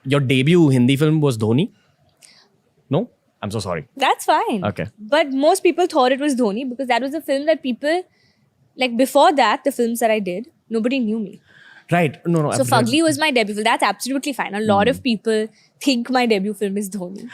your debut Hindi film was Dhoni? No? I'm so sorry. That's fine. Okay. But most people thought it was Dhoni because that was a film that people, like before that, the films that I did, nobody knew me. Right. No. So Fugly was my debut film. That's absolutely fine. A lot of people think my debut film is Dhoni.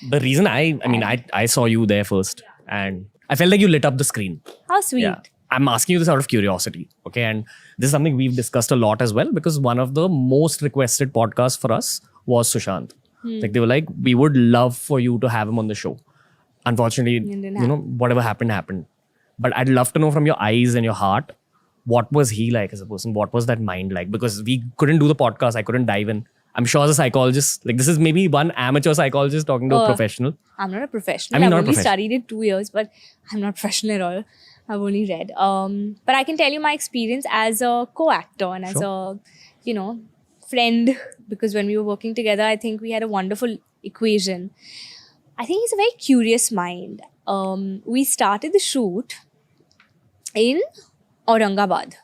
The reason I saw you there first and I felt like you lit up the screen. How sweet. Yeah. I'm asking you this out of curiosity. Okay. And this is something we've discussed a lot as well because one of the most requested podcasts for us was Shushant. Like they were like, we would love for you to have him on the show. Unfortunately, whatever happened. But I'd love to know from your eyes and your heart, what was he like as a person? What was that mind like? Because we couldn't do the podcast. I couldn't dive in. I'm sure as a psychologist, like this is maybe one amateur psychologist talking to a professional. I'm not a professional. I've only studied it 2 years, but I'm not professional at all. I've only read. But I can tell you my experience as a co-actor and as a, friend. Because when we were working together, I think we had a wonderful equation. I think he's a very curious mind. We started the shoot in Aurangabad.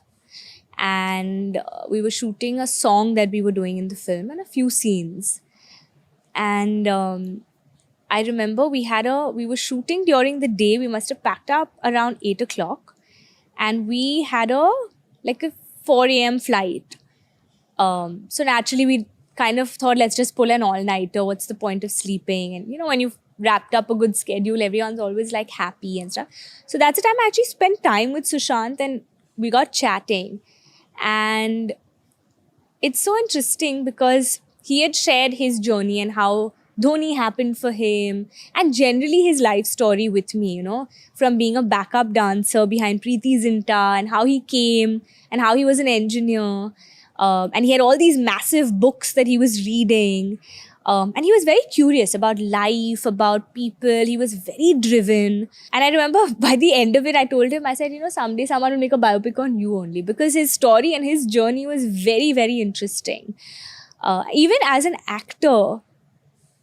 And we were shooting a song that we were doing in the film and a few scenes. And I remember we were shooting during the day. We must have packed up around 8 o'clock. And we had a 4 a.m. flight. So naturally we kind of thought, let's just pull an all-nighter. What's the point of sleeping? And when you've wrapped up a good schedule, everyone's always like happy and stuff. So that's the time I actually spent time with Shushant and we got chatting. And it's so interesting because he had shared his journey and how Dhoni happened for him and generally his life story with me, from being a backup dancer behind Preeti Zinta and how he came and how he was an engineer. And he had all these massive books that he was reading. And he was very curious about life, about people. He was very driven. And I remember by the end of it, I told him, I said, someday someone will make a biopic on you only. Because his story and his journey was very, very interesting. Even as an actor,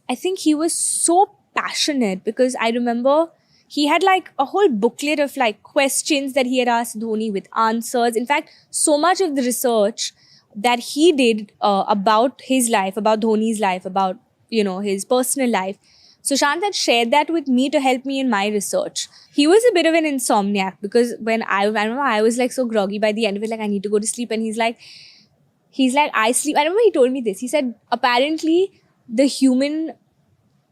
I think he was so passionate because I remember he had a whole booklet of questions that he had asked Dhoni with answers. In fact, so much of the research that he did about his life, about Dhoni's life, about, his personal life. Shushant had shared that with me to help me in my research. He was a bit of an insomniac because when I remember I was so groggy by the end of it, I need to go to sleep. And he's like, I sleep. I remember he told me this. He said, apparently the human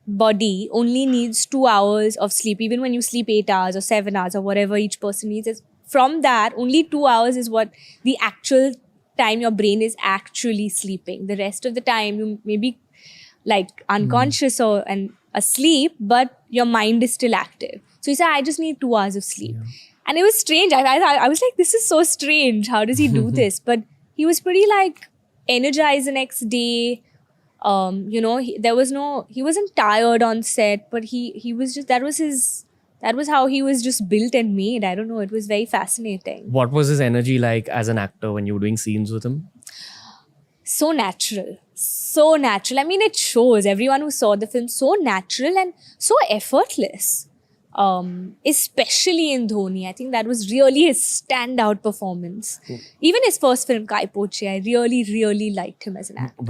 body only needs 2 hours of sleep. Even when you sleep 8 hours or 7 hours or whatever each person needs, from that, only 2 hours is what the actual time your brain is actually sleeping. The rest of the time you may be unconscious or asleep, but your mind is still active. So he said, I just need 2 hours of sleep. Yeah. And it was strange. I was like, this is so strange. How does he do this? But he was pretty energized the next day. He wasn't tired on set, but he was just, that was how he was just built and made. I don't know. It was very fascinating. What was his energy like as an actor when you were doing scenes with him? So natural. So natural. I mean, it shows. Everyone who saw the film, so natural and so effortless. Especially in Dhoni. I think that was really his standout performance. Even his first film, Kai Poche, I really, really liked him as an actor.